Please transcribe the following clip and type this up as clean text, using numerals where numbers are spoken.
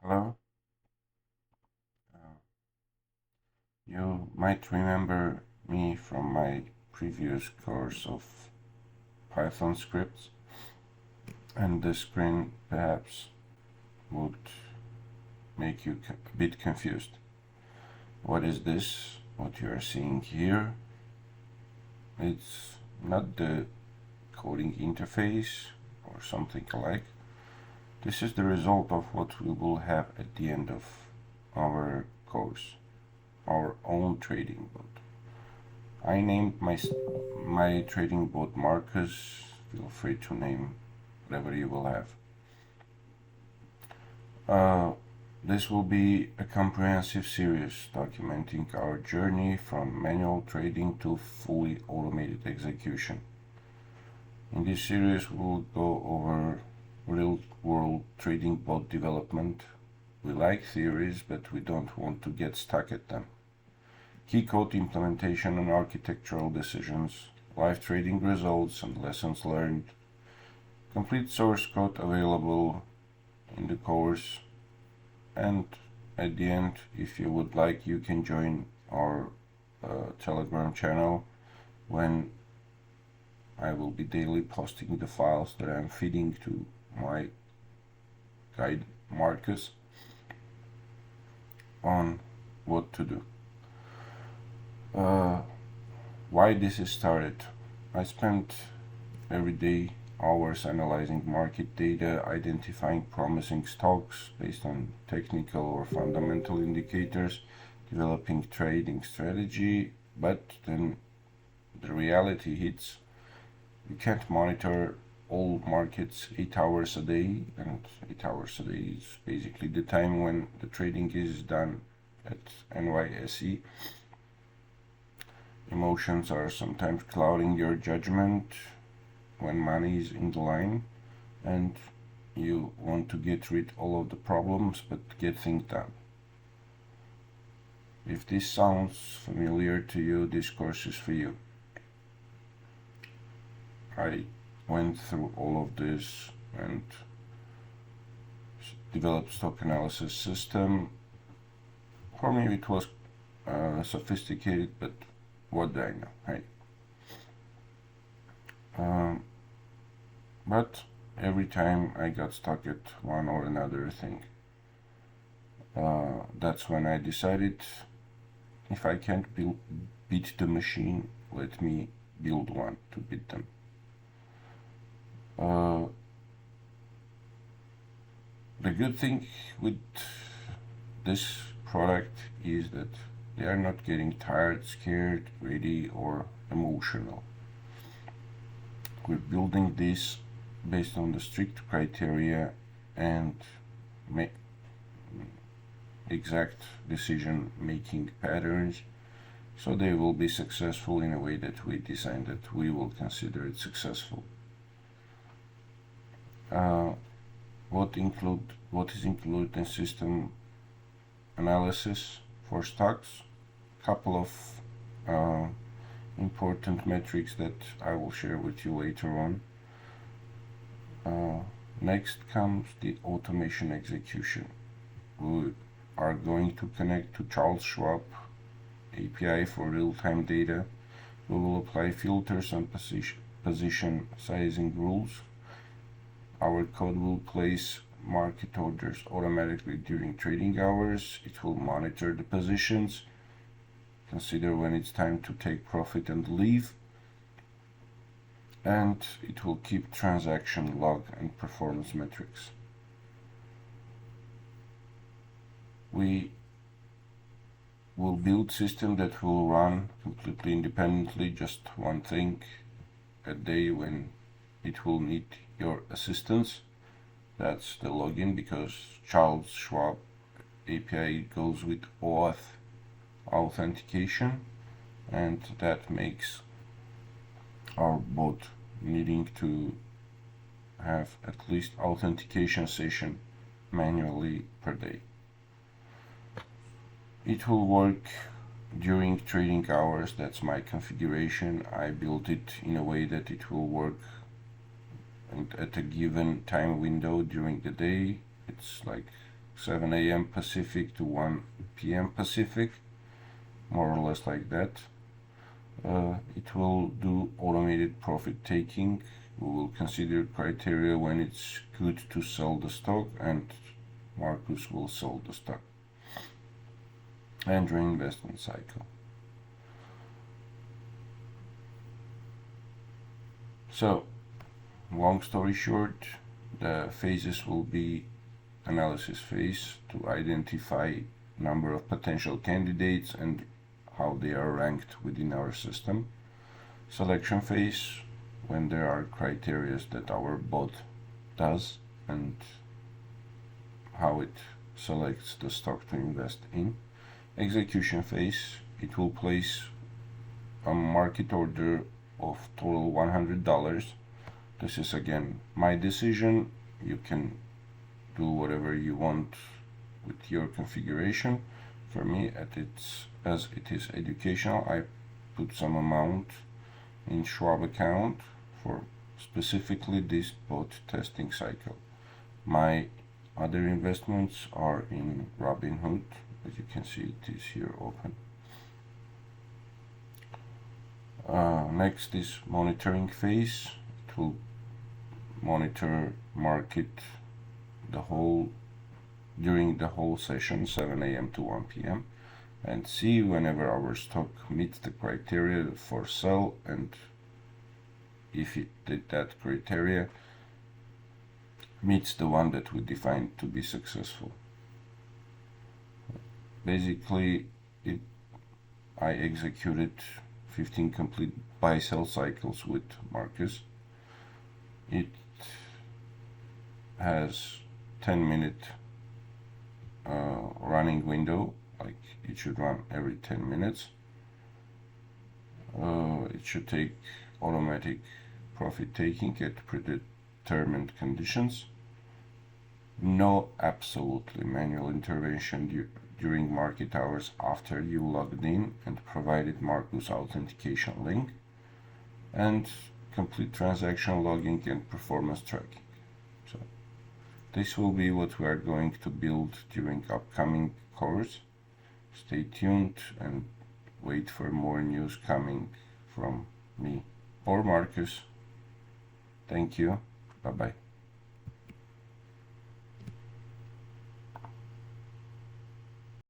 Hello. Uh, you might remember me from my previous course of Python scripts, and the screen perhaps would make you a bit confused. What is this? What you are seeing here? It's not the coding interface or something alike. This is the result of what we will have at the end of our course, our own trading bot. I named my trading bot Marcus. Feel free to name whatever you will have. This will be a comprehensive series documenting our journey from manual trading to fully automated execution. In this series, we'll go over real-world trading bot development. We like theories, but we don't want to get stuck at them. Key code implementation and architectural decisions, live trading results and lessons learned, complete source code available in the course, and at the end, if you would like, you can join our Telegram channel when I will be daily posting the files that I'm feeding to my guide Marcus on what to do. Why this is started? I spent every day hours analyzing market data, identifying promising stocks based on technical or fundamental indicators, developing trading strategy, but then the reality hits. You can't monitor all markets 8 hours a day, and 8 hours a day is basically the time when the trading is done at NYSE. Emotions are sometimes clouding your judgment when money is in the line and you want to get rid all of the problems but get things done. If this sounds familiar to you, this course is for you. I went through all of this and developed stock analysis system. For me it was sophisticated, but what do I know, right? But every time I got stuck at one or another thing. That's when I decided, if I can't beat the machine, let me build one to beat them. The good thing with this product is that they are not getting tired, scared, greedy, or emotional. We're building this based on the strict criteria and exact decision-making patterns, so they will be successful in a way that we design that we will consider it successful. What is included in system analysis for stocks? Couple of important metrics that I will share with you later on. Next comes the automation execution. We are going to connect to Charles Schwab API for real-time data. We will apply filters and position sizing rules. Our code will place market orders automatically during trading hours. It will monitor the positions, consider when it's time to take profit and leave, and it will keep transaction log and performance metrics. We will build system that will run completely independently, just one thing a day when it will need your assistance. That's the login, because Charles Schwab API goes with OAuth authentication, and that makes our bot needing to have at least authentication session manually per day. It will work during trading hours. That's my configuration. I built it in a way that it will work at a given time window during the day. It's like 7 a.m. Pacific to 1 p.m. Pacific, more or less like that. It will do automated profit taking. We will consider criteria when it's good to sell the stock, and Marcus will sell the stock. And reinvestment cycle. So, long story short, the phases will be analysis phase to identify number of potential candidates and how they are ranked within our system. Selection phase, when there are criteria that our bot does and how it selects the stock to invest in. Execution phase, it will place a market order of total $100. This is again my decision. You can do whatever you want with your configuration. For me, as it is educational, I put some amount in Schwab account for specifically this bot testing cycle. My other investments are in Robinhood. As you can see, it is here open. Next is monitoring phase. It will monitor market during the whole session, 7 a.m. to 1 p.m. and see whenever our stock meets the criteria for sell, and if that criteria meets the one that we defined to be successful. Basically, I executed 15 complete buy-sell cycles with Marcus. It has 10-minute running window, like it should run every 10 minutes. It should take automatic profit taking at predetermined conditions. No absolutely manual intervention during market hours after you logged in and provided Marcus authentication link, and complete transaction logging and performance tracking. So this will be what we are going to build during upcoming course. Stay tuned and wait for more news coming from me or Marcus. Thank you. Bye bye.